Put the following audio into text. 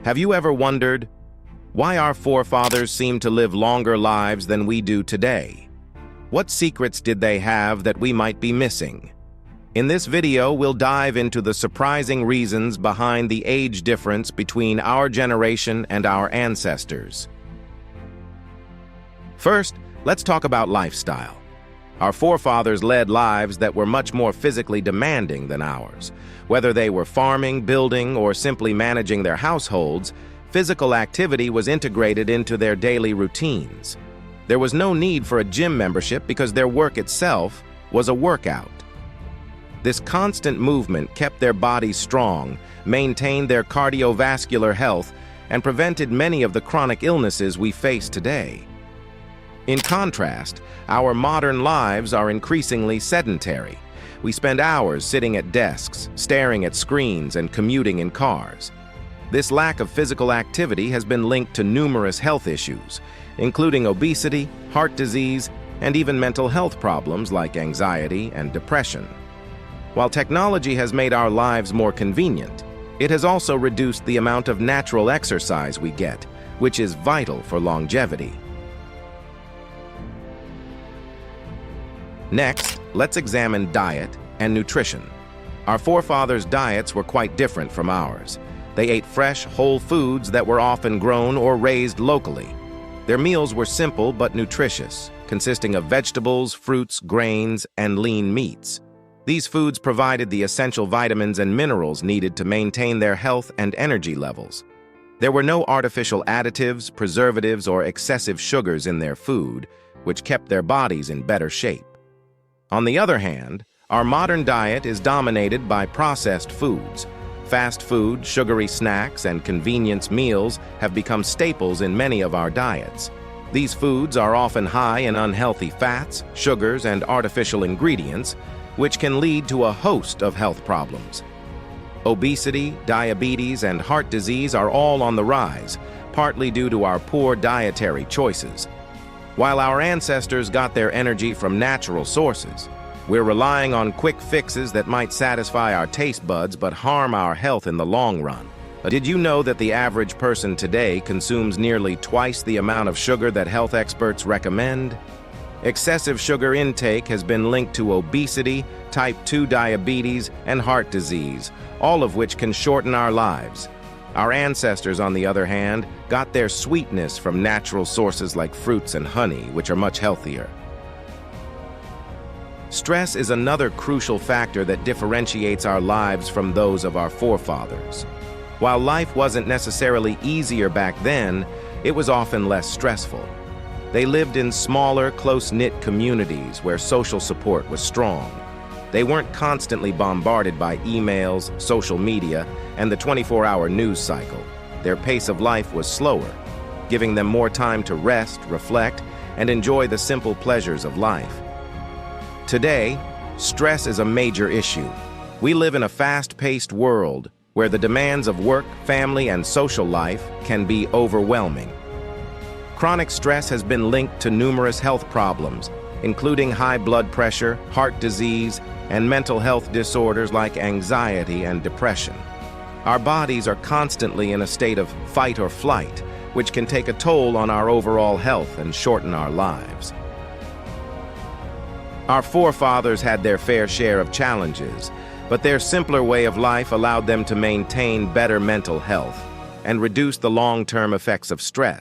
Have you ever wondered why our forefathers seem to live longer lives than we do today? What secrets did they have that we might be missing? In this video, we'll dive into the surprising reasons behind the age difference between our generation and our ancestors. First, let's talk about lifestyle. Our forefathers led lives that were much more physically demanding than ours. Whether they were farming, building, or simply managing their households, physical activity was integrated into their daily routines. There was no need for a gym membership because their work itself was a workout. This constant movement kept their bodies strong, maintained their cardiovascular health, and prevented many of the chronic illnesses we face today. In contrast, our modern lives are increasingly sedentary. We spend hours sitting at desks, staring at screens, and commuting in cars. This lack of physical activity has been linked to numerous health issues, including obesity, heart disease, and even mental health problems like anxiety and depression. While technology has made our lives more convenient, it has also reduced the amount of natural exercise we get, which is vital for longevity. Next, let's examine diet and nutrition. Our forefathers' diets were quite different from ours. They ate fresh, whole foods that were often grown or raised locally. Their meals were simple but nutritious, consisting of vegetables, fruits, grains, and lean meats. These foods provided the essential vitamins and minerals needed to maintain their health and energy levels. There were no artificial additives, preservatives, or excessive sugars in their food, which kept their bodies in better shape. On the other hand, our modern diet is dominated by processed foods. Fast food, sugary snacks, and convenience meals have become staples in many of our diets. These foods are often high in unhealthy fats, sugars, and artificial ingredients, which can lead to a host of health problems. Obesity, diabetes, and heart disease are all on the rise, partly due to our poor dietary choices. While our ancestors got their energy from natural sources, we're relying on quick fixes that might satisfy our taste buds but harm our health in the long run. Did you know that the average person today consumes nearly twice the amount of sugar that health experts recommend? Excessive sugar intake has been linked to obesity, type 2 diabetes, and heart disease, all of which can shorten our lives. Our ancestors, on the other hand, got their sweetness from natural sources like fruits and honey, which are much healthier. Stress is another crucial factor that differentiates our lives from those of our forefathers. While life wasn't necessarily easier back then, it was often less stressful. They lived in smaller, close-knit communities where social support was strong. They weren't constantly bombarded by emails, social media, and the 24-hour news cycle. Their pace of life was slower, giving them more time to rest, reflect, and enjoy the simple pleasures of life. Today, stress is a major issue. We live in a fast-paced world where the demands of work, family, and social life can be overwhelming. Chronic stress has been linked to numerous health problems, including high blood pressure, heart disease, and mental health disorders like anxiety and depression. Our bodies are constantly in a state of fight or flight, which can take a toll on our overall health and shorten our lives. Our forefathers had their fair share of challenges, but their simpler way of life allowed them to maintain better mental health and reduce the long-term effects of stress.